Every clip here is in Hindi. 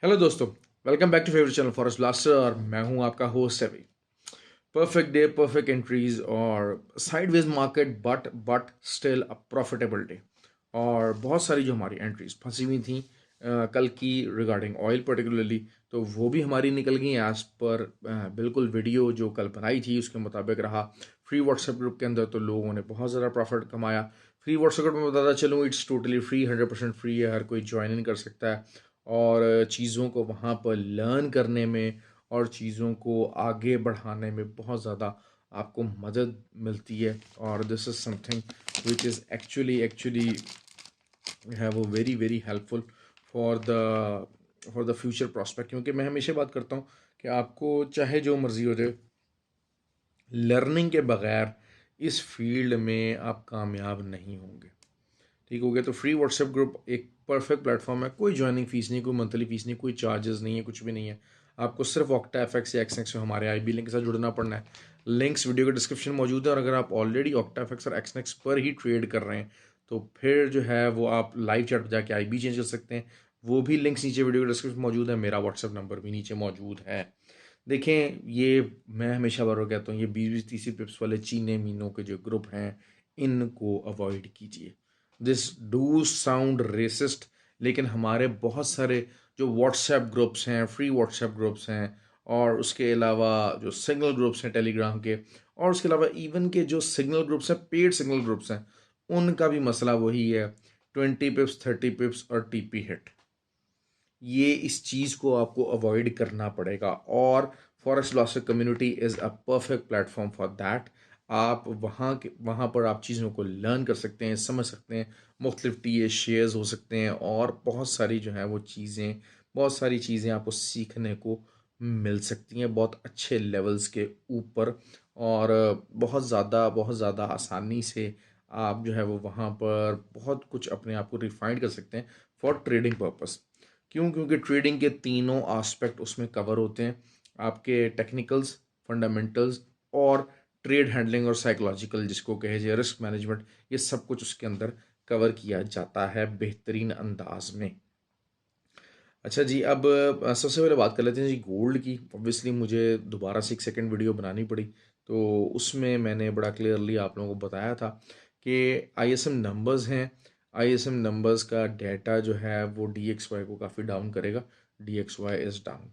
हेलो दोस्तों, welcome back to favourite channel forest blaster और मैं हूं आपका host Abhi. Perfect day, perfect entries और sideways market but still a profitable day. और बहुत सारी जो हमारी एंट्रीज फंसी हुई थी कल की रिगार्डिंग ऑयल पर्टिकुलरली, तो वो भी हमारी निकल गई एज पर बिल्कुल वीडियो जो कल बनाई थी उसके मुताबिक रहा। फ्री व्हाट्सएप ग्रुप के अंदर तो लोगों ने बहुत ज़्यादा प्रॉफिट कमाया। फ्री व्हाट्सएप ग्रुप में बताता चलूँ, इट्स टोटली फ्री, 100% फ्री है, हर कोई ज्वाइन इन कर सकता है और चीज़ों को वहाँ पर लर्न करने में और चीज़ों को आगे बढ़ाने में बहुत ज़्यादा आपको मदद मिलती है। और this is something which is actually है वो very very helpful for the future prospect. क्योंकि मैं हमेशा बात करता हूँ कि आपको चाहे जो मर्ज़ी हो जाए, लर्निंग के बगैर इस फील्ड में आप कामयाब नहीं होंगे। ठीक हो गया। तो फ्री व्हाट्सएप ग्रुप एक परफेक्ट प्लेटफॉर्म है, कोई ज्वाइनिंग फीस नहीं, कोई मंथली फीस नहीं, कोई चार्जेस नहीं है, कुछ भी नहीं है। आपको सिर्फ ऑक्टा एफएक्स या एक्सनेक्स में हमारे आईबी लिंक के साथ जुड़ना पड़ना है। लिंक्स वीडियो के डिस्क्रिप्शन में मौजूद है और अगर आप ऑलरेडी ऑक्टा एफएक्स और एक्सनेक्स पर ही ट्रेड कर रहे हैं तो फिर जो है वो आप लाइव चैट पर जाके आईबी चेंज कर सकते हैं। वो भी लिंक्स नीचे वीडियो के डिस्क्रिप्शन में मौजूद है, मेरा व्हाट्सएप नंबर भी नीचे मौजूद है। देखें, ये मैं हमेशा बार बार कहता हूँ, ये 20-20 30 पिप्स वाले चीने मीनों के जो ग्रुप हैं इनको अवॉइड कीजिए। दिस डू साउंड रेसिस्ट, लेकिन हमारे बहुत सारे जो व्हाट्सएप ग्रुप्स हैं, फ्री व्हाट्सएप ग्रुप्स हैं, और उसके अलावा जो सिग्नल ग्रुप्स हैं टेलीग्राम के, और उसके अलावा इवन के जो सिग्नल ग्रुप्स हैं, पेड सिग्नल ग्रुप्स हैं, उनका भी मसला वही है, 20 पिप्स, 30 पिप्स और टीपी हिट। ये इस चीज़ को आपको अवॉइड करना पड़ेगा और forest blaster community is a perfect platform for that. आप वहाँ पर आप चीज़ों को लर्न कर सकते हैं, समझ सकते हैं, मुख्तलिफ टी शेयर्स हो सकते हैं और बहुत सारी चीज़ें आपको सीखने को मिल सकती हैं बहुत अच्छे लेवल्स के ऊपर। और बहुत ज़्यादा आसानी से आप जो है वो वहाँ पर बहुत कुछ अपने आप को रिफाइंड कर सकते हैं फॉर ट्रेडिंग पर्पस। क्यों? क्योंकि ट्रेडिंग के तीनों आस्पेक्ट उसमें कवर होते हैं, आपके टेक्निकल्स, फंडामेंटल्स और ट्रेड हैंडलिंग और साइकोलॉजिकल जिसको कहे जाए रिस्क मैनेजमेंट, ये सब कुछ उसके अंदर कवर किया जाता है बेहतरीन अंदाज में। अच्छा जी, अब सबसे पहले बात कर लेते हैं जी गोल्ड की। ऑब्वियसली मुझे दोबारा से एक सेकंड वीडियो बनानी पड़ी, तो उसमें मैंने बड़ा क्लियरली आप लोगों को बताया था कि आईएसएम नंबर्स हैं, आईएसएम नंबर्स का डेटा जो है वो डीएक्सवाई को काफ़ी डाउन करेगा। डीएक्सवाई इज़ डाउन,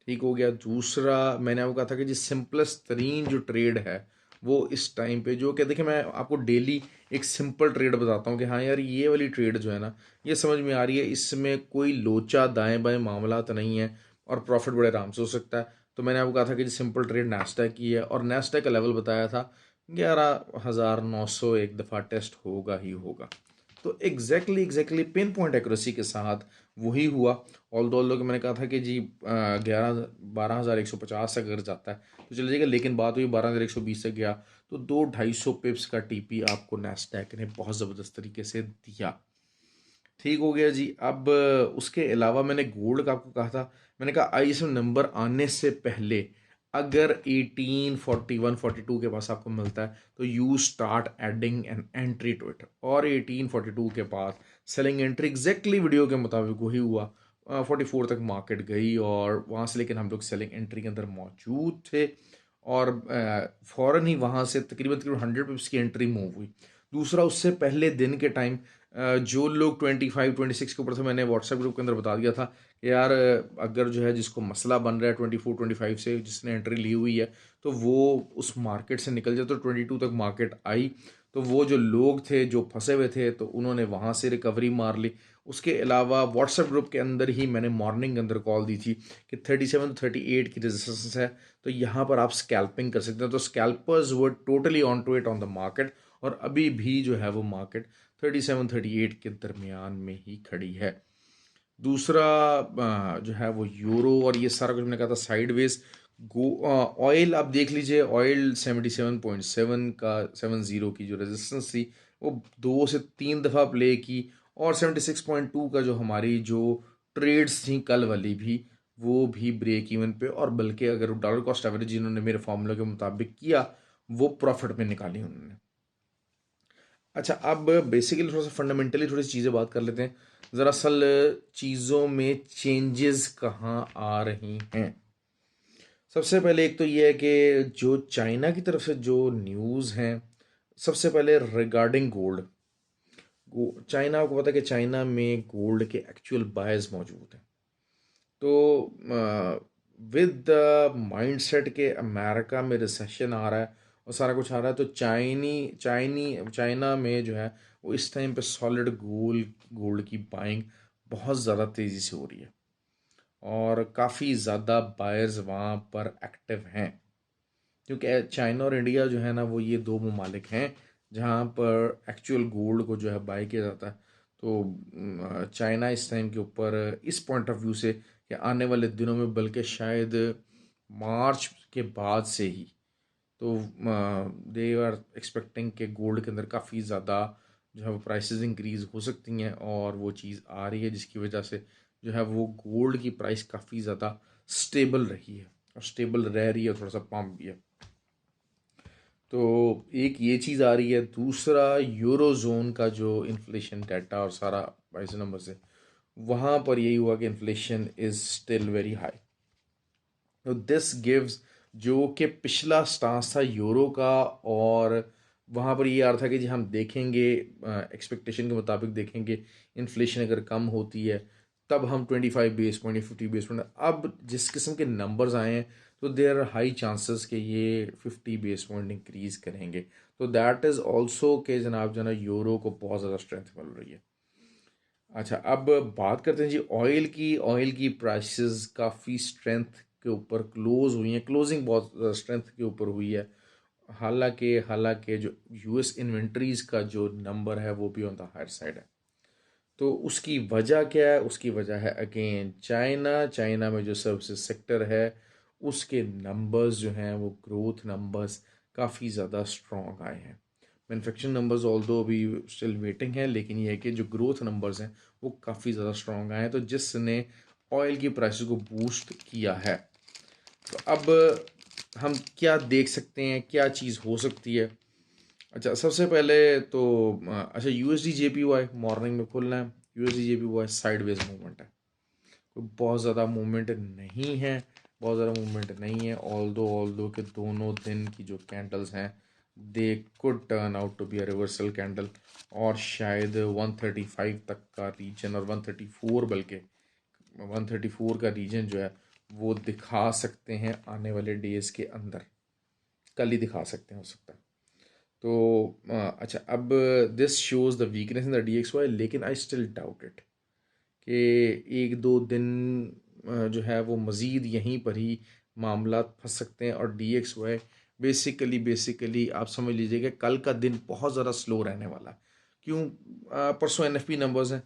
ठीक हो गया। दूसरा, मैंने आपको कहा था कि जी सिंपलेस्ट तरीन जो ट्रेड है वो इस टाइम पे जो, क्या देखिए, मैं आपको डेली एक सिंपल ट्रेड बताता हूँ कि हाँ यार, ये वाली ट्रेड जो है ना, ये समझ में आ रही है, इसमें कोई लोचा दाएं बाएं मामला तो नहीं है और प्रॉफिट बड़े आराम से हो सकता है। तो मैंने आपको कहा था कि जी सिंपल ट्रेड नास्डैक की है और नास्डैक का लेवल बताया था 11,900, एक दफ़ा टेस्ट होगा ही होगा। तो एग्जैक्टली पिन पॉइंट एक्यूरेसी के साथ वही हुआ। ऑल दो कि मैंने कहा था कि जी 12,150 अगर जाता है तो चल जाएगा, लेकिन बात हुई 12,120 से गया तो 200-250 पिप्स का टीपी आपको नैस्डैक ने बहुत ज़बरदस्त तरीके से दिया। ठीक हो गया जी। अब उसके अलावा मैंने गोल्ड का आपको कहा था, मैंने कहा आईएसएम नंबर आने से पहले अगर 1841-42 के पास आपको मिलता है तो you start adding an entry to it, और 1842 के बाद सेलिंग एंट्री एग्जैक्टली वीडियो के मुताबिक वही हुआ। 44 तक मार्केट गई और वहाँ से लेकिन हम लोग सेलिंग एंट्री के अंदर मौजूद थे और फ़ौरन ही वहाँ से तकरीबन तकरीबन 100 पिप्स की एंट्री मूव हुई। दूसरा, उससे पहले दिन के टाइम जो लोग 25-26 के ऊपर थे, मैंने व्हाट्सएप ग्रुप के अंदर बता दिया था कि यार अगर जो है जिसको मसला बन रहा है 24-25 से, जिसने एंट्री ली हुई है, तो वो उस मार्केट से निकल जाए। तो 22 तक मार्केट आई तो वो जो लोग थे जो फंसे हुए थे तो उन्होंने वहाँ से रिकवरी मार ली। उसके अलावा व्हाट्सएप ग्रुप के अंदर ही मैंने मॉर्निंग के अंदर कॉल दी थी कि 37-38 की रेजिस्टेंस है, तो यहाँ पर आप स्कैल्पिंग कर सकते हैं। तो scalpers were totally on to it on the market और अभी भी जो है वो मार्केट 37-38 के दरमियान में ही खड़ी है। दूसरा जो है वो यूरो और ये सारा कुछ मैंने कहा था साइडवेज। गो ऑयल आप देख लीजिए, ऑयल 77.7 का 70 की जो रेजिस्टेंस थी वो 2 से 3 दफ़ा प्ले की, और 76.2 का जो हमारी जो ट्रेड्स थी कल वाली भी, वो भी ब्रेक इवन पे, और बल्कि अगर डॉलर कॉस्ट एवरेज इन्होंने मेरे फॉर्मूला के मुताबिक किया वो प्रॉफिट में निकाली उन्होंने। अच्छा, अब बेसिकली थोड़ा सा फंडामेंटली थोड़ी सी चीज़ें बात कर लेते हैं। दरअसल चीज़ों में चेंजेस कहाँ आ रही हैं। सबसे पहले एक तो ये है कि जो चाइना की तरफ से जो न्यूज़ हैं, सबसे पहले रिगार्डिंग गोल्ड। चाइना, आपको पता है कि चाइना में गोल्ड के एक्चुअल बायर्स मौजूद हैं। तो विद द माइंडसेट के अमेरिका में रिसेशन आ रहा है और सारा कुछ आ रहा है, तो चाइना में जो है वो इस टाइम पे सॉलिड गोल्ड की बाइंग बहुत ज़्यादा तेज़ी से हो रही है और काफ़ी ज़्यादा बायर्स वहाँ पर एक्टिव हैं, क्योंकि चाइना और इंडिया जो है ना, वो ये दो ममालिक हैं जहाँ पर एक्चुअल गोल्ड को जो है बाय किया जाता है। तो चाइना इस टाइम के ऊपर इस पॉइंट ऑफ व्यू से कि आने वाले दिनों में, बल्कि शायद मार्च के बाद से ही, तो दे आर एक्सपेक्टिंग कि गोल्ड के अंदर काफ़ी ज़्यादा जो है वो प्राइसेस इंक्रीज़ हो सकती हैं, और वो चीज़ आ रही है जिसकी वजह से जो है वो गोल्ड की प्राइस काफ़ी ज़्यादा स्टेबल रही है और स्टेबल रह रही है, थोड़ा सा पम्प भी है। तो एक ये चीज़ आ रही है। दूसरा, यूरो जोन का जो इन्फ्लेशन डाटा और सारा ऐसे नंबर से, वहाँ पर यही हुआ कि inflation is still very high. तो दिस गिव्स, जो कि पिछला स्टांस था यूरो का, और वहाँ पर ये आ रहा था कि जी हम देखेंगे, एक्सपेक्टेशन के मुताबिक देखेंगे, इन्फ्लेशन अगर कम होती है तब हम 25 बेस पॉइंट या 50 बेस पॉइंट, अब जिस किस्म के नंबर्स आए हैं तो देर आर हाई चांसेस कि ये 50 बेस पॉइंट इंक्रीज़ करेंगे। तो दैट इज़ ऑल्सो के जनाब जो है ना, यूरो को बहुत ज़्यादा स्ट्रेंथ मिल रही है। अच्छा, अब बात करते हैं जी ऑयल की। ऑयल की प्राइसेस काफ़ी स्ट्रेंथ के ऊपर क्लोज हुई हैं, क्लोजिंग बहुत स्ट्रेंथ के ऊपर हुई है। हालांकि जो यूएस इन्वेंट्रीज का जो नंबर है वो भी ऑन द हायर साइड है। तो उसकी वजह क्या है? उसकी वजह है अगेन चाइना में जो सर्विसेज सेक्टर है उसके नंबर्स जो हैं वो ग्रोथ नंबर्स काफ़ी ज़्यादा स्ट्रॉन्ग आए हैं। मैन्युफैक्चरिंग नंबर्स ऑल दो अभी स्टिल वेटिंग है, लेकिन ये है कि जो ग्रोथ नंबर्स हैं वो काफ़ी ज़्यादा स्ट्रॉन्ग आए हैं, तो जिसने ऑयल की प्राइसेस को बूस्ट किया है। तो अब हम क्या देख सकते हैं, क्या चीज़ हो सकती है? अच्छा, सबसे पहले तो अच्छा, यूएसडी जेपीवाई मॉर्निंग में खुलना है। यूएसडी जेपीवाई साइडवेज मूवमेंट है, कोई बहुत ज़्यादा मूवमेंट नहीं है, बहुत ज़्यादा मूवमेंट नहीं है। ऑल दो के दोनों दिन की जो कैंडल्स हैं, they could turn out to be a reversal candle, और शायद 135 तक का रीजन, और 134, बल्कि 134 का रीजन जो है वो दिखा सकते हैं आने वाले डेज़ के अंदर, कल ही दिखा सकते हैं हो सकता है। तो अच्छा, अब this shows the weakness in the D X Y, लेकिन आई स्टिल डाउट इट कि एक दो दिन जो है वो मज़ीद यहीं पर ही मामला फंस सकते हैं, और डी एक्स वाई बेसिकली आप समझ लीजिए कि कल का दिन बहुत ज़्यादा स्लो रहने वाला है। क्यों? परसों एन एफ पी नंबर्स हैं,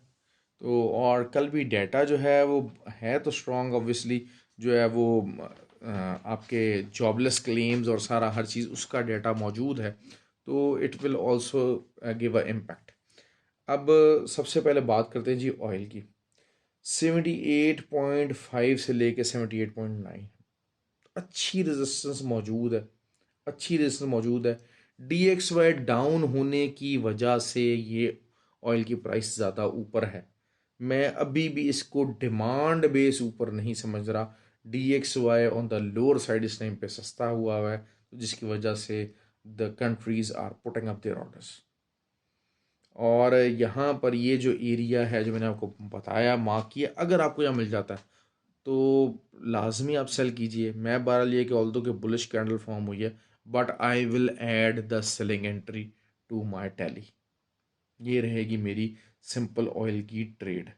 तो और कल भी डाटा जो है वो है तो स्ट्रॉन्ग, ऑब्वियसली जो है वो आपके जॉबलेस क्लेम्स और सारा हर चीज़ उसका डाटा मौजूद है, तो it will also give a impact. अब सबसे पहले बात करते हैं जी ऑयल की। 78.5 से लेके 78.9 अच्छी रेजिस्टेंस मौजूद है, अच्छी रेजिस्टेंस मौजूद है। डी एक्स वाई डाउन होने की वजह से ये ऑयल की प्राइस ज़्यादा ऊपर है। मैं अभी भी इसको डिमांड बेस ऊपर नहीं समझ रहा। D X Y on the lower side इस टाइम पे सस्ता हुआ है, तो जिसकी वजह से the countries are putting up their orders. और यहाँ पर ये जो एरिया है जो मैंने आपको बताया, मार्क किया, अगर आपको यहाँ मिल जाता है तो लाजमी आप सेल कीजिए। मैं बहरहाल ये कि ऑल्दो के बुलिश कैंडल फॉर्म हुई है, but I will add the selling entry to my tally. ये रहेगी मेरी सिंपल ऑयल की ट्रेड।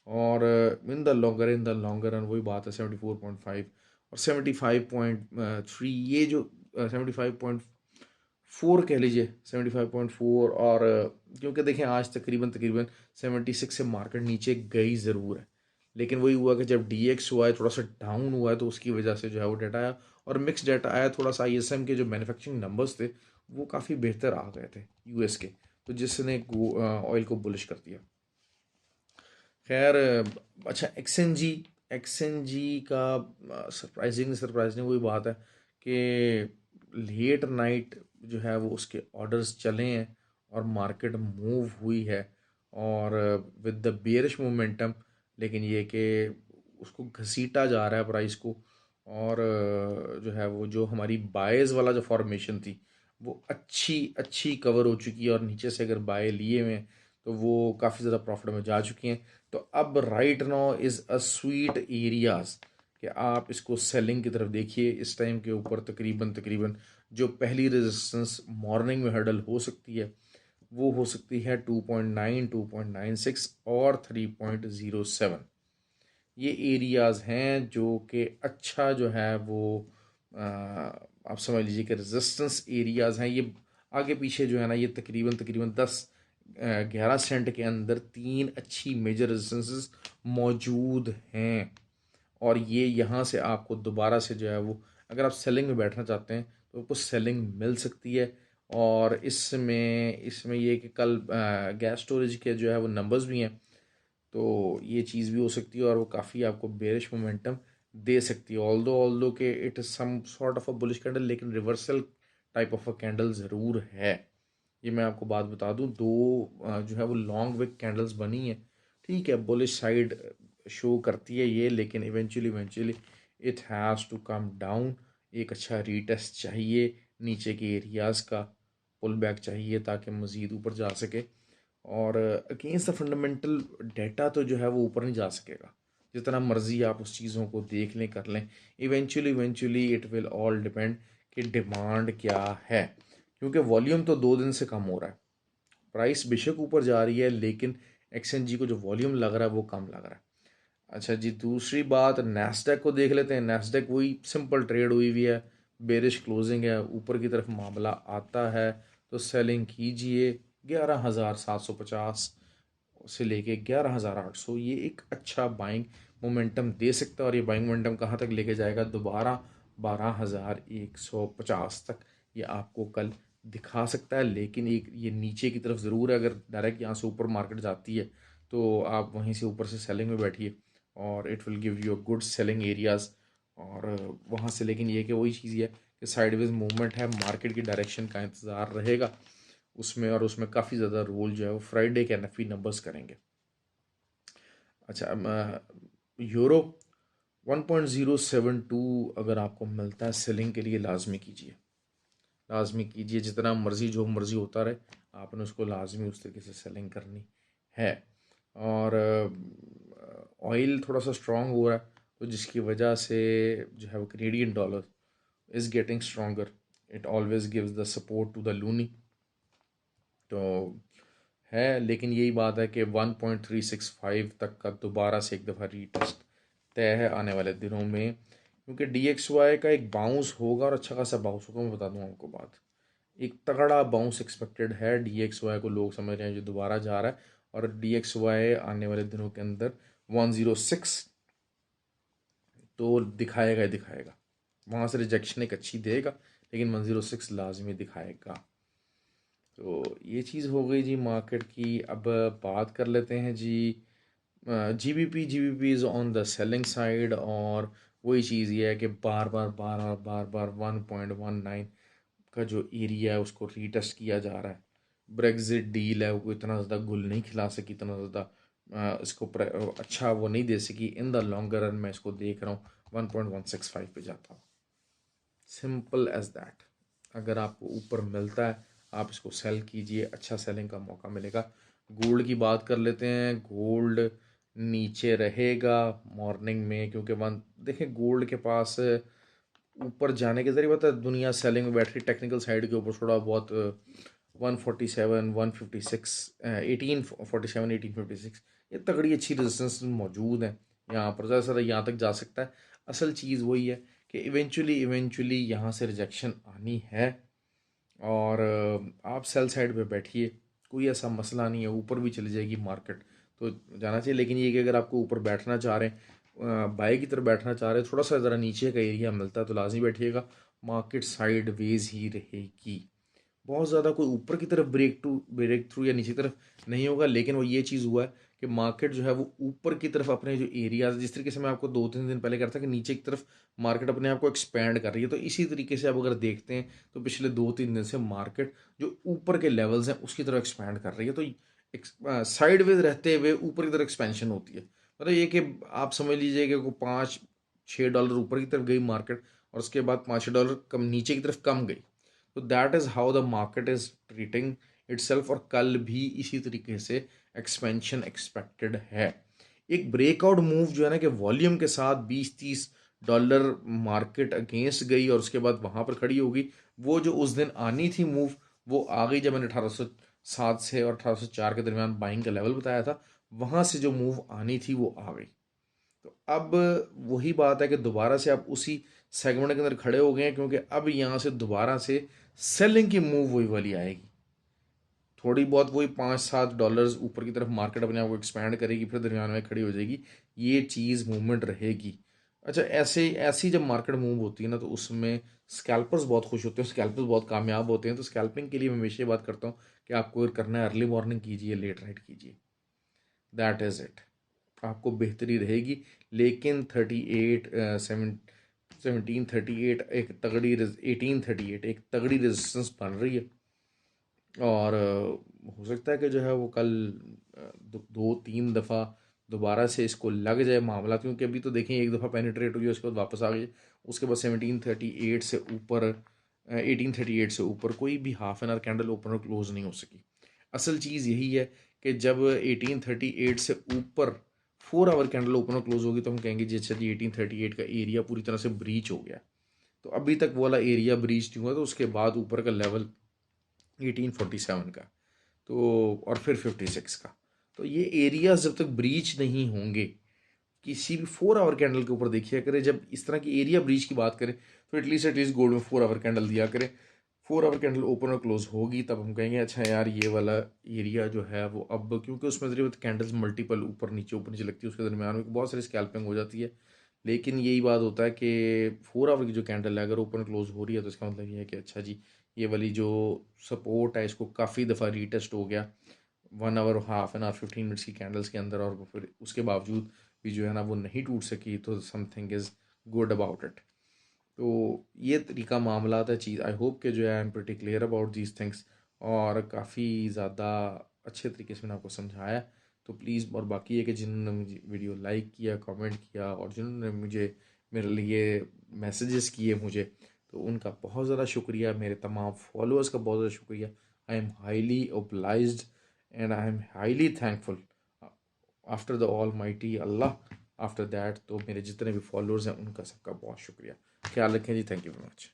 और इन द लॉन्गर रन वही बात है, 74.5 और 75.3, ये जो 75.4 कह लीजिए, 75.4। और क्योंकि देखें आज तकरीबन तकरीबन 76 से मार्केट नीचे गई ज़रूर है, लेकिन वही हुआ कि जब डी एक्स हुआ है थोड़ा सा डाउन हुआ है, तो उसकी वजह से जो है वो डाटा आया, और मिक्स डाटा आया। थोड़ा सा आई एस एम के जो मैन्युफैक्चरिंग नंबर्स थे वो काफ़ी बेहतर आ गए थे यूएस के, तो जिसने ऑयल को बुलिश कर दिया। खैर, अच्छा, एक्सएनजी का सरप्राइजिंग वही बात है कि लेट नाइट जो है वो उसके ऑर्डर्स चले हैं और मार्केट मूव हुई है, और विद द बेयरिश मोमेंटम, लेकिन ये कि उसको घसीटा जा रहा है प्राइस को। और जो है वो जो हमारी बायज़ वाला जो फॉर्मेशन थी वो अच्छी अच्छी कवर हो चुकी है, और नीचे से अगर बाय लिए हुए हैं तो वो काफ़ी ज़्यादा प्रॉफिट में जा चुकी हैं। तो अब right now is a sweet areas कि आप इसको सेलिंग की तरफ देखिए। इस टाइम के ऊपर तकरीबन तकरीबन जो पहली रेजिस्टेंस मॉर्निंग में हर्डल हो सकती है वो हो सकती है 2.9, 2.96 और 3.07। ये एरियाज़ हैं जो कि अच्छा जो है वो आप समझ लीजिए कि रेजिस्टेंस एरियाज़ हैं। ये आगे पीछे जो है ना, ये तकरीबन तकरीबन 10-11 सेंट के अंदर तीन अच्छी मेजर रेजिस्टेंसेस मौजूद हैं। और ये यहाँ से आपको दोबारा से जो है वो, अगर आप सेलिंग में बैठना चाहते हैं तो आपको सेलिंग मिल सकती है। और इसमें इसमें ये कि कल गैस स्टोरेज के जो है वो नंबर्स भी हैं, तो ये चीज़ भी हो सकती है और वो काफ़ी आपको बेरिश मोमेंटम दे सकती है। ऑल्दो के it is some sort of a bullish candle, लेकिन reversal type of a candle ज़रूर है। ये मैं आपको बात बता दूं, दो जो है वो लॉन्ग विक कैंडल्स बनी है। ठीक है, बुलिश साइड शो करती है ये, लेकिन eventually eventually it has to come down. एक अच्छा रीटेस्ट चाहिए नीचे के एरियाज़ का, पुल बैक चाहिए ताकि मज़ीद ऊपर जा सके। और अगेंस्ट द फंडामेंटल डेटा तो जो है वो ऊपर नहीं जा सकेगा, जितना मर्जी आप उस चीज़ों को देख लें कर लें। Eventually eventually it will all depend कि डिमांड क्या है, क्योंकि वॉल्यूम तो 2 दिन से कम हो रहा है। प्राइस बेशक ऊपर जा रही है, लेकिन एक्सचेंजी को जो वॉल्यूम लग रहा है वो कम लग रहा है। अच्छा जी, दूसरी बात नैस्डैक को देख लेते हैं। नैस्डैक वही सिंपल ट्रेड हुई हुई है, बेरिश क्लोजिंग है, ऊपर की तरफ मामला आता है तो सेलिंग कीजिए। 11,750 से लेके 11,800, ये एक अच्छा बाइंग मोमेंटम दे सकता है। और ये बाइंग मोमेंटम कहाँ तक लेके जाएगा? दोबारा 12,150 तक ये आपको कल दिखा सकता है। लेकिन एक ये नीचे की तरफ ज़रूर है, अगर डायरेक्ट यहाँ से ऊपर मार्केट जाती है तो आप वहीं से ऊपर से सेलिंग में बैठिए और it will give you a good selling areas. और वहाँ से, लेकिन ये कि वही चीज़ है कि साइडवेज मूवमेंट है, मार्केट की डायरेक्शन का इंतज़ार रहेगा उसमें, और उसमें काफ़ी ज़्यादा रोल जो है वो फ्राइडे के एनएफपी नंबर्स करेंगे। अच्छा, यूरो 1.072 अगर आपको मिलता है सेलिंग के लिए, लाजमी कीजिए, लाजमी कीजिए। जितना मर्ज़ी जो मर्ज़ी होता रहे, आपने उसको लाजमी उस तरीके से सेलिंग करनी है। और ऑयल थोड़ा सा स्ट्रॉन्ग हो रहा है, तो जिसकी वजह से जो है वो Canadian dollar is getting stronger. It always gives the support to the loonie. तो है, लेकिन यही बात है कि 1.365 तक का दोबारा से एक दफ़ा रीटेस्ट तय है आने वाले दिनों में, क्योंकि DXY का एक बाउंस होगा और अच्छा खासा बाउंस होगा। मैं बता दूं आपको बात, एक तगड़ा बाउंस एक्सपेक्टेड है। DXY को लोग समझ रहे हैं जो दोबारा जा रहा है, और DXY आने वाले दिनों के अंदर 106 तो दिखाएगा ही दिखाएगा। वहाँ से रिजेक्शन एक अच्छी देगा, लेकिन 106 लाजमी दिखाएगा। तो ये चीज़ हो गई जी मार्केट की। अब बात कर लेते हैं जी GBP is on the selling side, और वही चीज़ ये है कि बार बार 1.19 का जो एरिया है उसको रीटेस्ट किया जा रहा है। ब्रेग्जिट डील है वो इतना ज़्यादा गुल नहीं खिला सकी, इतना ज़्यादा इसको अच्छा वो नहीं दे सकी। इन द लॉन्गर रन मैं इसको देख रहा हूँ 1.165 पे जाता हूँ, सिंपल एज दैट। अगर आपको ऊपर मिलता है आप इसको सेल कीजिए, अच्छा सेलिंग का मौका मिलेगा। गोल्ड की बात कर लेते हैं। गोल्ड नीचे रहेगा मॉर्निंग में, क्योंकि वन देखें गोल्ड के पास ऊपर जाने के जरिए पता है दुनिया सेलिंग में बैठ रही, टेक्निकल साइड के ऊपर थोड़ा बहुत 147, 156, 1847, 1856, ये तगड़ी अच्छी रेजिस्टेंस मौजूद है। यहाँ पर ज़्यादा से ज़्यादा यहाँ तक जा सकता है। असल चीज़ वही है कि इवेंचुअली यहाँ से रिजेक्शन आनी है, और आप सेल साइड पे बैठिए, कोई ऐसा मसला नहीं है। ऊपर भी चली जाएगी मार्केट तो जाना चाहिए, लेकिन ये कि अगर आपको ऊपर बैठना चाह रहे हैं, बाई की तरफ बैठना चाह रहे हैं, थोड़ा सा ज़रा नीचे का एरिया मिलता है तो लाजमी बैठिएगा। मार्केट साइड वेज ही रहेगी, बहुत ज़्यादा कोई ऊपर की तरफ ब्रेक थ्रू या नीचे की तरफ नहीं होगा। लेकिन वो ये चीज़ हुआ है कि मार्केट जो है वो ऊपर की तरफ अपने जो एरियाज, जिस तरीके से मैं आपको 2-3 दिन पहले करता कि नीचे की तरफ मार्केट अपने आप को एक्सपैंड कर रही है, तो इसी तरीके से आप अगर देखते हैं तो पिछले 2-3 दिन से मार्केट जो ऊपर के लेवल्स हैं उसकी तरफ एक्सपैंड कर रही है। तो साइडवेज रहते हुए ऊपर की तरफ एक्सपेंशन होती है। मतलब ये कि आप समझ लीजिए कि को 5-6 डॉलर ऊपर की तरफ गई मार्केट और उसके बाद 5-6 डॉलर कम नीचे की तरफ कम गई। तो that is how the market is treating itself. और कल भी इसी तरीके से एक्सपेंशन एक्सपेक्टेड है। एक ब्रेकआउट मूव जो है ना कि वॉल्यूम के साथ 20-30 डॉलर मार्केट अगेंस्ट गई और उसके बाद वहाँ पर खड़ी होगी। वो जो उस दिन आनी थी मूव, वो आ गई जब मैंने 1807 से और 1804 के दरमियान बाइंग का लेवल बताया था। वहाँ से जो मूव आनी थी वो आ गई। तो अब वही बात है कि दोबारा से आप उसी सेगमेंट के अंदर खड़े हो गए हैं, क्योंकि अब यहाँ से दोबारा से सेलिंग की मूव वही वाली आएगी। थोड़ी बहुत वही 5-7 डॉलर्स ऊपर की तरफ मार्केट अपने आप को एक्सपैंड करेगी, फिर दरमियान में खड़ी हो जाएगी। ये चीज़ मूवमेंट रहेगी। अच्छा, ऐसे ऐसी जब मार्केट मूव होती है ना, तो उसमें स्कैल्पर्स बहुत खुश होते हैं, स्कैल्पर्स बहुत कामयाब होते हैं। तो स्कैल्पिंग के लिए मैं हमेशा ये बात करता हूँ कि आपको अगर करना है अर्ली मॉर्निंग कीजिए, लेट नाइट कीजिए, दैट इज़ इट। आपको बेहतरी रहेगी। लेकिन 38 1738 एक तगड़ी 1838 एक तगड़ी रेजिस्टेंस बन रही है। और हो सकता है कि जो है वो कल 2-3 दफ़ा दोबारा से इसको लग जाए मामला, क्योंकि अभी तो देखें एक दफ़ा पेनिट्रेट हुई, उसके बाद वापस आ गई। उसके बाद 1738 से ऊपर 1838 से ऊपर कोई भी half an our candle open और क्लोज नहीं हो सकी। असल चीज़ यही है कि जब 1838 से ऊपर 4 आवर कैंडल ओपन और क्लोज होगी, तो हम कहेंगे जी अच्छा जी 1838 का एरिया पूरी तरह से ब्रीच हो गया। तो अभी तक वो वाला एरिया ब्रीच नहीं हुआ, तो उसके बाद ऊपर का लेवल 1847 का, तो और फिर 56 का। तो ये एरियाज जब तक ब्रीच नहीं होंगे, किसी भी 4 आवर कैंडल के ऊपर देखिए करें, जब इस तरह की एरिया ब्रीच की बात करें तो एटलीस्ट गोल्ड में 4 आवर कैंडल दिया करें। 4 आवर कैंडल ओपन और क्लोज होगी, तब हम कहेंगे अच्छा यार ये वाला एरिया जो है वो अब, क्योंकि उसमें ज़रिए कैंडल्स मल्टीपल ऊपर नीचे लगती है, उसके दरमियान में बहुत सारी स्कैल्पिंग हो जाती है। लेकिन यही बात होता है कि 4 आवर की जो कैंडल है अगर ओपन क्लोज हो रही है, तो इसका मतलब ये है कि अच्छा जी ये वाली जो सपोर्ट है इसको काफ़ी दफ़ा रीटेस्ट हो गया 1 hour, half an hour, 15 minutes की कैंडल्स के अंदर, और फिर उसके बावजूद भी जो है ना वो नहीं टूट सकी। तो something is good about it. तो ये तरीका मामला है चीज़। आई होप कि जो है I am pretty clear about these things, और काफ़ी ज़्यादा अच्छे तरीके से मैंने आपको समझाया। तो प्लीज़, और बाकी है कि जिन्होंने मुझे वीडियो लाइक किया, कमेंट किया, और जिन्होंने मुझे मेरे लिए मैसेजेस किए मुझे, तो उनका बहुत ज़्यादा शुक्रिया। मेरे तमाम फॉलोअर्स का बहुत ज़्यादा शुक्रिया। I am highly obliged and I am highly thankful after the all mighty Allah. After that तो मेरे जितने भी फॉलोअर्स हैं उनका सबका बहुत शुक्रिया। ख्याल रखें जी। Thank you very much.